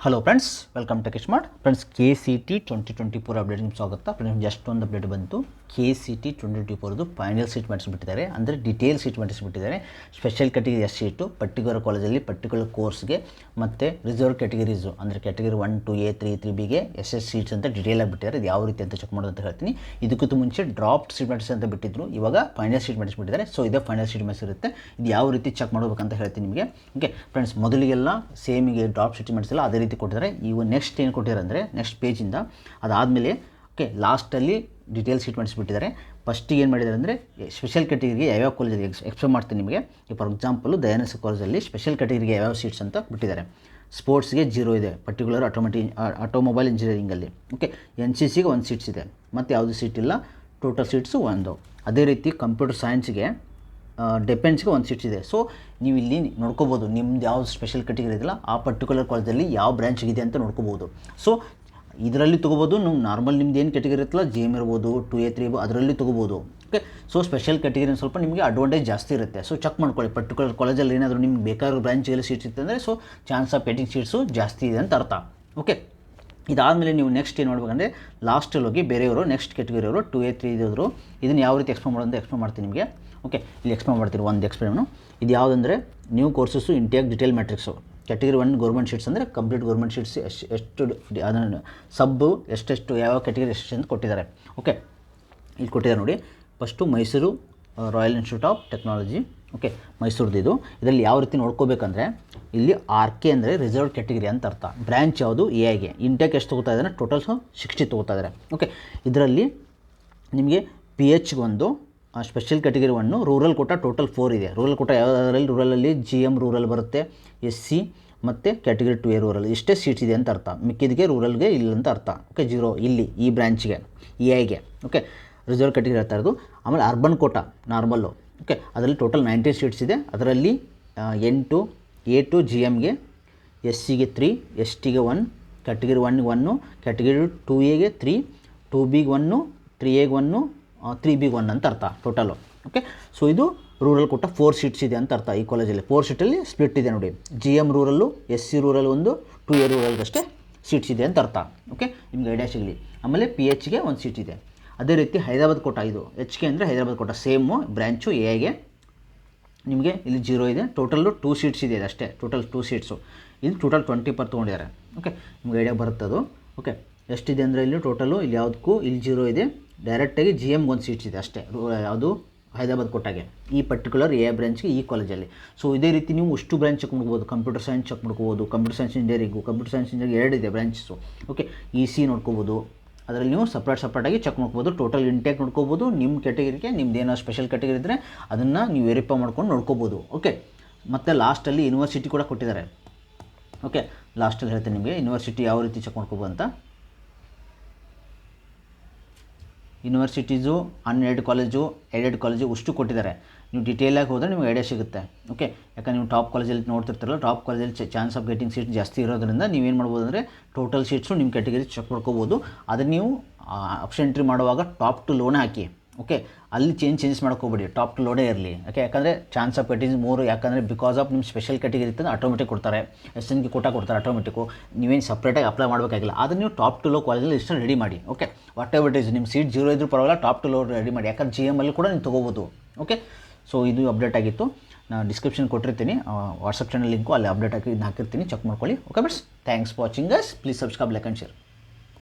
Hello friends, welcome to smart friends. KCT 2024 update ನಿಮ್ಗೆ ಸ್ವಾಗತ. Friends, just ಒಂದು update ಬಂತು. KCT 2024 ಫೈನಲ್ ಸೀಟ್ ಮಾಡಿಸ್ಬಿಟ್ಟಿದ್ದಾರೆ, ಅಂದರೆ ಡೀಟೇಲ್ ಸೀಟ್ ಮಾಡಿಸ್ಬಿಟ್ಟಿದ್ದಾರೆ. Special category S seat particular ಕಾಲೇಜಲ್ಲಿ ಪರ್ಟಿಕ್ಯುಲರ್ ಕೋರ್ಸ್ಗೆ ಮತ್ತು ರಿಸರ್ವ್ ಕ್ಯಾಟಗರೀಸು ಅಂದರೆ ಕ್ಯಾಟಗರಿ 1 2 A 3 3Bಗೆ ಎಸ್ ಸೀಟ್ಸ್ ಅಂತ ಡೀಟೇಲ್ ಆಗಿಬಿಟ್ಟಿದ್ದಾರೆ. ಇದು ಯಾವ ರೀತಿ ಅಂತ ಚೆಕ್ ಮಾಡೋದು ಅಂತ ಹೇಳ್ತೀನಿ. ಇದಕ್ಕಿಂತ ಮುಂಚೆ ಡ್ರಾಫ್ಟ್ ಸೀಟ್ ಮಾಡಿಸಿ ಅಂತ ಬಿಟ್ಟಿದ್ರು, ಇವಾಗ ಫೈನಲ್ ಸೀಟ್ ಮಾಡಿಸ್ಬಿಟ್ಟಿದ್ದಾರೆ. ಸೊ ಇದೇ ಫೈನಲ್ ಸೀಟ್ ಮಾಡಿಸಿರುತ್ತೆ. ಇದು ಯಾವ ರೀತಿ ಚೆಕ್ ಮಾಡಬೇಕಂತ ಹೇಳ್ತೀನಿ ನಿಮಗೆ. ಓಕೆ ಫ್ರೆಂಡ್ಸ್, ಮೊದಲಿಗೆಲ್ಲ ಸೇಮಿಗೆ ಡ್ರಾಫ್ಟ್ ಸೀಟ್ ಮಾಡಿಸಿಲ್ಲ ಅದೇ ರೀತಿ ಕೊಟ್ಟಿದ್ದಾರೆ. ಇವು ನೆಕ್ಸ್ಟ್ ಏನು ಕೊಟ್ಟಿದ್ದಾರೆ ಅಂದರೆ ನೆಕ್ಸ್ಟ್ ಪೇಜಿಂದ ಅದಾದಮೇಲೆ ಓಕೆ ಲಾಸ್ಟಲ್ಲಿ ಡೀಟೇಲ್ ಸೀಟ್ ಮಾಡಿಸ್ಬಿಟ್ಟಿದ್ದಾರೆ. ಫಸ್ಟಿಗೆ ಏನು ಮಾಡಿದ್ದಾರೆ ಅಂದರೆ ಸ್ಪೆಷಲ್ ಕ್ಯಾಟಗರಿಗೆ ಯಾವ್ಯಾವ ಕಾಲೇಜಲ್ಲಿ ಎಕ್ಸ್ಪ್ಲೇನ್ ಮಾಡ್ತೀನಿ ನಿಮಗೆ. ಫಾರ್ ಎಕ್ಸಾಂಪಲು ದಯಾನಂದ ಕಾಲೇಜಲ್ಲಿ ಸ್ಪೆಷಲ್ ಕ್ಯಾಟಗರಿಗೆ ಯಾವ್ಯಾವ ಸೀಟ್ಸ್ ಅಂತ ಬಿಟ್ಟಿದ್ದಾರೆ. ಸ್ಪೋರ್ಟ್ಸ್ಗೆ 0 ಇದೆ, ಪರ್ಟಿಕ್ಯುಲರ್ ಆಟೋಮೊಬೈಲ್ ಇಂಜಿನಿಯರಿಂಗಲ್ಲಿ. ಓಕೆ, NCCಗೆ 1 ಸೀಟ್ಸ್ ಇದೆ, ಮತ್ತು ಯಾವುದು ಸೀಟ್ ಇಲ್ಲ, ಟೋಟಲ್ ಸೀಟ್ಸು 1. ಅದೇ ರೀತಿ ಕಂಪ್ಯೂಟರ್ ಸೈನ್ಸ್ಗೆ ಡಿಫೆನ್ಸ್ಗೆ 1 ಸೀಟ್ಸ್ ಇದೆ. ಸೊ ನೀವು ಇಲ್ಲಿ ನೋಡ್ಕೋಬೋದು ನಿಮ್ದು ಯಾವ್ದು ಸ್ಪೆಷಲ್ ಕ್ಯಾಟಗರಿ ಇದೆಯಲ್ಲ ಆ ಪರ್ಟಿಕ್ಯುಲರ್ ಕಾಲೇಜಲ್ಲಿ ಯಾವ ಬ್ರ್ಯಾಂಚ್ ಇದೆ ಅಂತ ನೋಡ್ಕೋಬೋದು. ಸೊ ಇದರಲ್ಲಿ ತೊಗೋಬೋದು. ನೀವು ನಾರ್ಮಲ್ ನಿಮ್ದು ಏನು ಕ್ಯಾಟಗರಿ ಇರುತ್ತಲ್ಲ, GM ಇರ್ಬೋದು, 2A 3 ಅದರಲ್ಲಿ ತೊಗೋಬೋದು. ಓಕೆ, ಸೊ ಸ್ಪೆಷಲ್ ಕ್ಯಾಟಗರಿ ಸ್ವಲ್ಪ ನಿಮಗೆ ಅಡ್ವಾಂಟೇಜ್ ಜಾಸ್ತಿ ಇರುತ್ತೆ. ಸೊ ಚೆಕ್ ಮಾಡ್ಕೊಳ್ಳಿ, ಪರ್ಟಿಕ್ಯುಲರ್ ಕಾಲೇಜಲ್ಲಿ ಏನಾದರೂ ನಿಮ್ಗೆ ಬೇಕಾಗಿರೋ ಬ್ರಾಂಚಿಗೆಲ್ಲ ಸೀಟ್ಸ್ ಇತ್ತು ಅಂದರೆ so chance of getting seats ಜಾಸ್ತಿ ಇದೆ ಅಂತ ಅರ್ಥ. ಓಕೆ, ಇದಾದಮೇಲೆ ನೀವು ನೆಕ್ಸ್ಟ್ ಏನು ಮಾಡ್ಬೇಕಂದ್ರೆ ಲಾಸ್ಟಲ್ಲಿ ಹೋಗಿ ಬೇರೆಯವರು ನೆಕ್ಸ್ಟ್ ಕ್ಯಾಟಗರಿಯವರು 2A 3 ಇದ್ದವರು ಇದನ್ನು ಯಾವ ರೀತಿ ಎಕ್ಸ್ಪ್ಲೇನ್ ಮಾಡೋದು ಅಂತ ಎಕ್ಸ್ಪ್ಲೇನ್ ಮಾಡ್ತೀನಿ ನಿಮಗೆ. ಓಕೆ, ಇಲ್ಲಿ ಎಕ್ಸ್ಪ್ಲೇನ್ ಮಾಡ್ತೀನಿ ಒಂದು ಎಕ್ಸ್ಪ್ಲೇನು. ಇದು ಯಾವುದಂದರೆ new courses intake detail matrix category 1 government seats ಅಂದರೆ ಕಂಪ್ಲೀಟ್ ಗೌರ್ಮೆಂಟ್ ಶೀಟ್ಸ್ ಎಷ್ಟು ಅದನ್ನು ಸಬ್ಬು ಎಷ್ಟೆಷ್ಟು ಯಾವ ಕ್ಯಾಟಗರಿ ಎಷ್ಟು ಅಂತ ಕೊಟ್ಟಿದ್ದಾರೆ. ಓಕೆ, ಇಲ್ಲಿ ಕೊಟ್ಟಿದ್ದಾರೆ ನೋಡಿ. First Mysuru royal institute of technology. Okay, ಮೈಸೂರದ್ದು ಇದು. ಇದರಲ್ಲಿ ಯಾವ ರೀತಿ ನೋಡ್ಕೋಬೇಕಂದ್ರೆ ಇಲ್ಲಿ RK ಅಂದರೆ ರಿಸರ್ವ್ ಕ್ಯಾಟಗರಿ ಅಂತ ಅರ್ಥ. ಬ್ರ್ಯಾಂಚ್ ಯಾವುದು AIಗೆ. ಇಂಟೇಕ್ ಎಷ್ಟು ತೊಗೋತಾ ಇದ್ದಾರೆ, ಟೋಟಲ್ 60 ತೊಗೋತಾ ಇದ್ದಾರೆ. ಓಕೆ, ಇದರಲ್ಲಿ ನಿಮಗೆ PHಗೆ ಒಂದು special category 1 rural quota total 4 ಇದೆ. ರೂರಲ್ ಕೋಟ ಯಾವುದರಲ್ಲಿ ರೂರಲಲ್ಲಿ GM ರೂರಲ್ ಬರುತ್ತೆ, SC ಮತ್ತು ಕ್ಯಾಟಗರಿ 2A ರೂರಲ್ ಇಷ್ಟೇ ಸೀಟ್ಸ್ ಇದೆ ಅಂತ ಅರ್ಥ. ಮಿಕ್ಕಿದಿಗೆ ರೂರಲ್ಗೆ ಇಲ್ಲ ಅಂತ ಅರ್ಥ. ಓಕೆ, 0 ಇಲ್ಲಿ ಈ ಬ್ರ್ಯಾಂಚ್ಗೆ AIಗೆ. ಓಕೆ, ರಿಸರ್ವ್ ಕ್ಯಾಟಗರಿ ಹೇಳ್ತಾ ಇರೋದು. ಆಮೇಲೆ ಅರ್ಬನ್ ಕೋಟ ನಾರ್ಮಲ್ಲು. ಓಕೆ, ಅದರಲ್ಲಿ ಟೋಟಲ್ 90 ಸೀಟ್ಸ್ ಇದೆ. ಅದರಲ್ಲಿ 8 A to GMಗೆ, SCಗೆ 3, STಗೆ 1, ಕ್ಯಾಟಗರಿ 1ಗೆ 1, ಕ್ಯಾಟಗರಿ 2Aಗೆ 3, 2Bಗೆ 1, 3Aಗೆ 1, 3Bಗೆ 1 ಅಂತ ಅರ್ಥ ಟೋಟಲು. ಓಕೆ, ಸೊ ಇದು ರೂರಲ್ ಕೊಟ್ಟ 4 ಸೀಟ್ಸ್ ಇದೆ ಅಂತ ಅರ್ಥ. ಈ ಕಾಲೇಜಲ್ಲಿ 4 ಸೀಟಲ್ಲಿ ಸ್ಪ್ಲಿಟ್ ಇದೆ ನೋಡಿ. GM rural, SC rural 1, 2A ರೂರಲ್ಗಷ್ಟೇ ಸೀಟ್ಸ್ ಇದೆ ಅಂತ ಅರ್ಥ. ಓಕೆ, ನಿಮ್ಗೆ ಐಡಿಯಾ ಸಿಗಲಿ. ಆಮೇಲೆ PHಗೆ 1 ಸೀಟ್ ಇದೆ. ಅದೇ ರೀತಿ ಹೈದರಾಬಾದ್ ಕೋಟ, ಇದು HK ಅಂದರೆ ಹೈದರಾಬಾದ್ ಕೋಟ ಸೇಮು ಬ್ರ್ಯಾಂಚು AIಗೆ. ನಿಮಗೆ ಇಲ್ಲಿ 0 ಇದೆ. ಟೋಟಲ್ಲು 2 ಸೀಟ್ಸ್ ಇದೆ ಅಷ್ಟೇ. Total 2 seats. ಇಲ್ಲಿ ಟೋಟಲ್ 20 ತೊಗೊಂಡಿದ್ದಾರೆ. ಓಕೆ, ನಿಮ್ಗೆ ಐಡಿಯಾ ಬರುತ್ತದು. ಓಕೆ, ಎಷ್ಟಿದೆ ಅಂದರೆ ಇಲ್ಲಿ ಟೋಟಲು ಇಲ್ಲಿ ಯಾವುದಕ್ಕೂ ಇಲ್ಲಿ 0 ಇದೆ. ಡೈರೆಕ್ಟಾಗಿ GMಗೆ 1 ಸೀಟ್ಸ್ ಇದೆ ಅಷ್ಟೇ. ಯಾವುದು ಹೈದರಾಬಾದ್ ಕೋಟಾಗೆ, ಈ ಪರ್ಟಿಕ್ಯುಲರ್ AI ಬ್ರಾಂಚ್ಗೆ ಈ ಕಾಲೇಜಲ್ಲಿ. ಸೊ ಇದೇ ರೀತಿ ನೀವು ಅಷ್ಟು ಬ್ರಾಂಚ್ ಚೆಕ್ ಮಾಡ್ಬೋದು. ಕಂಪ್ಯೂಟರ್ ಸೈನ್ಸ್ ಚೆಕ್ ಮಾಡ್ಕೋಬೋದು, computer science engineering, computer science engineering 2 ಇದೆ ಬ್ರಾಂಚಸ್ಸು. ಓಕೆ, EC ನೋಡ್ಕೋಬೋದು. ಅದರಲ್ಲಿ ನೀವು ಸಪ್ರೇಟಾಗಿ ಚೆಕ್ ಮಾಡ್ಕೋಬೋದು. ಟೋಟಲ್ ಇಂಟೇಕ್ ನೋಡ್ಕೋಬೋದು. ನಿಮ್ಮ ಕ್ಯಾಟಗರಿಗೆ ನಿಮ್ದು ಏನೋ ಸ್ಪೆಷಲ್ ಕ್ಯಾಟಗರಿ ಇದ್ದರೆ ಅದನ್ನು ನೀವು ವೆರಿಫೈ ಮಾಡ್ಕೊಂಡು ನೋಡ್ಕೋಬೋದು. ಓಕೆ, ಮತ್ತು ಲಾಸ್ಟಲ್ಲಿ ಯೂನಿವರ್ಸಿಟಿ ಕೂಡ ಕೊಟ್ಟಿದ್ದಾರೆ. ಓಕೆ, ಲಾಸ್ಟಲ್ಲಿ ಹೇಳ್ತೀನಿ ನಿಮಗೆ ಯೂನಿವರ್ಸಿಟಿ ಯಾವ ರೀತಿ ಚೆಕ್ ಮಾಡ್ಕೋಬೋದು ಅಂತ. Universities, unaided college, aided college ಅಷ್ಟು ಕೊಟ್ಟಿದ್ದಾರೆ. ನೀವು ಡೀಟೇಲಾಗಿ ಹೋದರೆ ನಿಮಗೆ ಐಡಿಯಾ ಸಿಗುತ್ತೆ. ಓಕೆ, ಯಾಕಂದ್ರೆ ನೀವು ಟಾಪ್ ಕಾಲೇಜಲ್ಲಿ ನೋಡ್ತಿರ್ತಾರಲ್ಲ, ಟಾಪ್ ಕಾಲೇಜಲ್ಲಿ ಚಾನ್ಸ್ ಆಫ್ ಗೆಟಿಂಗ್ ಸೀಟ್ ಜಾಸ್ತಿ ಇರೋದ್ರಿಂದ ನೀವೇನು ಮಾಡ್ಬೋದು ಅಂದರೆ ಟೋಟಲ್ ಸೀಟ್ಸು ನಿಮ್ಮ ಕ್ಯಾಟಗರಿ ಚೆಕ್ ಮಾಡ್ಕೋಬೋದು. ಅದನ್ನು ನೀವು ಆಪ್ಷನ್ ಎಂಟ್ರಿ ಮಾಡುವಾಗ ಟಾಪ್ ಟು ಲೋನೇ ಹಾಕಿ. ಓಕೆ, ಅಲ್ಲಿ ಚೇಂಜಸ್ ಮಾಡ್ಕೋಬೇಡಿ, ಟಾಪ್ ಟು ಲೋನೇ ಇರಲಿ. ಓಕೆ, ಯಾಕಂದರೆ ಚಾನ್ಸ್ ಆಫ್ ಗೆಟಿಂಗ್ ಮೋರು. ಯಾಕಂದರೆ ಬಿಕಾಸ್ ಆಫ್ ನಿಮ್ಮ ಸ್ಪೆಷಲ್ ಕ್ಯಾಟಗರಿ ಇರ್ತದೆ ಆಟೋಮೆಟಿಕ್ ಕೊಡ್ತಾರೆ, SNಗೆ ಕೋಟಾ ಕೊಡ್ತಾರೆ ಆಟೋಮೆಟಿಕ್ಕು. ನೀವೇನು ಸಪ್ರೇಟಾಗಿ ಅಪ್ಲೈ ಮಾಡಬೇಕಾಗಿಲ್ಲ. ಅದನ್ನು ನೀವು ಟಾಪ್ ಟು ಲೋ ಕಾಲೇಜಲ್ಲಿ ಇಷ್ಟು ರೆಡಿ ಮಾಡಿ. ಓಕೆ, ವಾಟ್ ಎವರ್ ಇಸ್ ನಿಮ್ಮ ಸೀಟ್ 0 ಇದ್ರೂ ಪರವಾಗಿಲ್ಲ, ಟಾಪ್ ಟು ಲೋ ರೆಡಿ ಮಾಡಿ. ಯಾಕಂದ್ರೆ GMಲ್ಲಿ ಕೂಡ ನೀವು ತೊಗೋಬೋದು. ಓಕೆ, ಸೊ ಇದು ಅಪ್ಡೇಟ್ ಆಗಿತ್ತು. ನಾನು ಡಿಸ್ಕ್ರಿಪ್ಷನ್ ಕೊಟ್ಟಿರ್ತೀನಿ, ವಾಟ್ಸಪ್ ಚಾನಲ್ ಲಿಂಕು ಅಲ್ಲಿ ಅಪ್ಡೇಟ್ ಹಾಕಿ ಹಾಕಿರ್ತೀನಿ, ಚೆಕ್ ಮಾಡ್ಕೊಳ್ಳಿ. Okay buds, thanks for watching guys. Please subscribe, like and share.